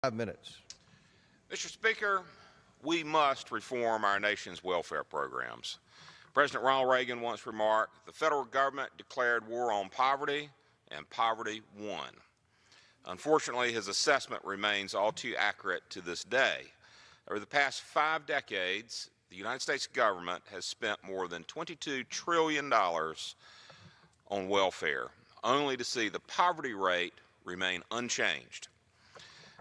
5 minutes. Mr. Speaker, we must reform our nation's welfare programs. President Ronald Reagan once remarked, the federal government declared war on poverty, and poverty won. Unfortunately, his assessment remains all too accurate to this day. Over the past 5 decades, the United States government has spent more than $22 trillion on welfare, only to see the poverty rate remain unchanged.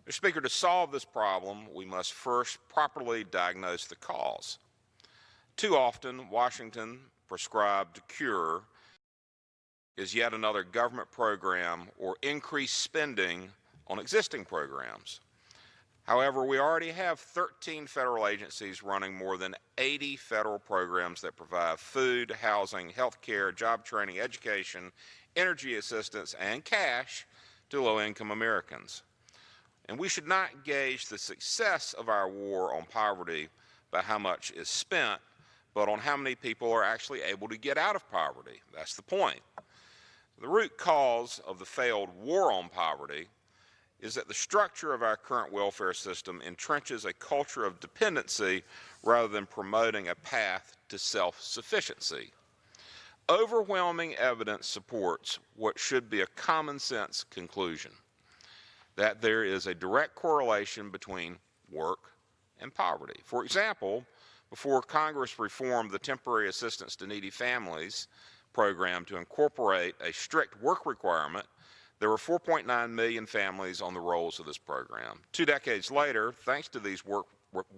Mr. Speaker, to solve this problem, we must first properly diagnose the cause. Too often, Washington prescribed cure is yet another government program or increased spending on existing programs. However, we already have 13 federal agencies running more than 80 federal programs that provide food, housing, health care, job training, education, energy assistance, and cash to low-income Americans. And we should not gauge the success of our war on poverty by how much is spent, but on how many people are actually able to get out of poverty. That's the point. The root cause of the failed war on poverty is that the structure of our current welfare system entrenches a culture of dependency rather than promoting a path to self-sufficiency. Overwhelming evidence supports what should be a common sense conclusion, that there is a direct correlation between work and poverty. For example, before Congress reformed the Temporary Assistance to Needy Families program to incorporate a strict work requirement, there were 4.9 million families on the rolls of this program. 2 decades later, thanks to these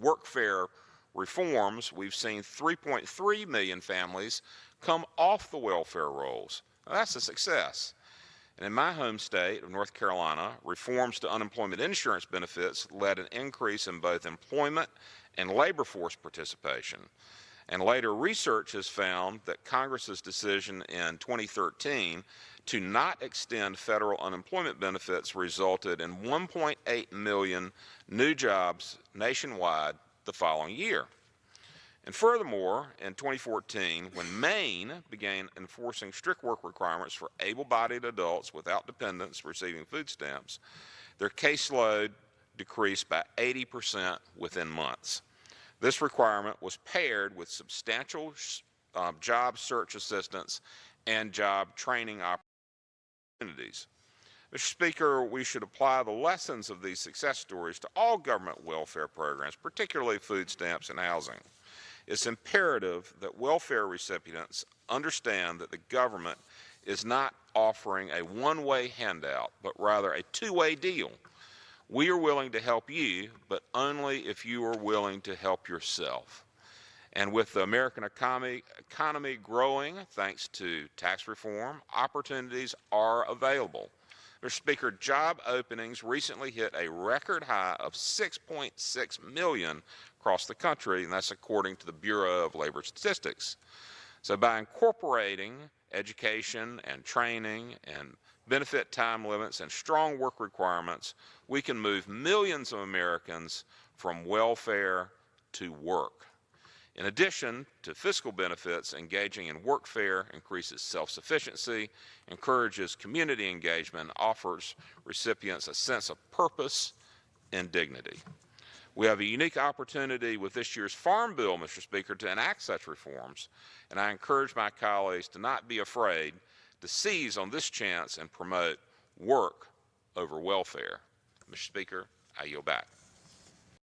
Workfare reforms, we've seen 3.3 million families come off the welfare rolls. Now, that's a success. And in my home state of North Carolina, reforms to unemployment insurance benefits led an increase in both employment and labor force participation. And later research has found that Congress's decision in 2013 to not extend federal unemployment benefits resulted in 1.8 million new jobs nationwide the following year. And furthermore, in 2014, when Maine began enforcing strict work requirements for able-bodied adults without dependents receiving food stamps, their caseload decreased by 80% within months. This requirement was paired with substantial job search assistance and job training opportunities. Mr. Speaker, we should apply the lessons of these success stories to all government welfare programs, particularly food stamps and housing. It's imperative that welfare recipients understand that the government is not offering a one-way handout, but rather a two-way deal. We are willing to help you, but only if you are willing to help yourself. And with the American economy growing, thanks to tax reform, opportunities are available. Mr. Speaker, job openings recently hit a record high of 6.6 million across the country, and that's according to the Bureau of Labor Statistics. So by incorporating education and training and benefit time limits and strong work requirements, we can move millions of Americans from welfare to work. In addition to fiscal benefits, engaging in Workfare increases self-sufficiency, encourages community engagement, and offers recipients a sense of purpose and dignity. We have a unique opportunity with this year's Farm Bill, Mr. Speaker, to enact such reforms, and I encourage my colleagues to not be afraid to seize on this chance and promote work over welfare. Mr. Speaker, I yield back.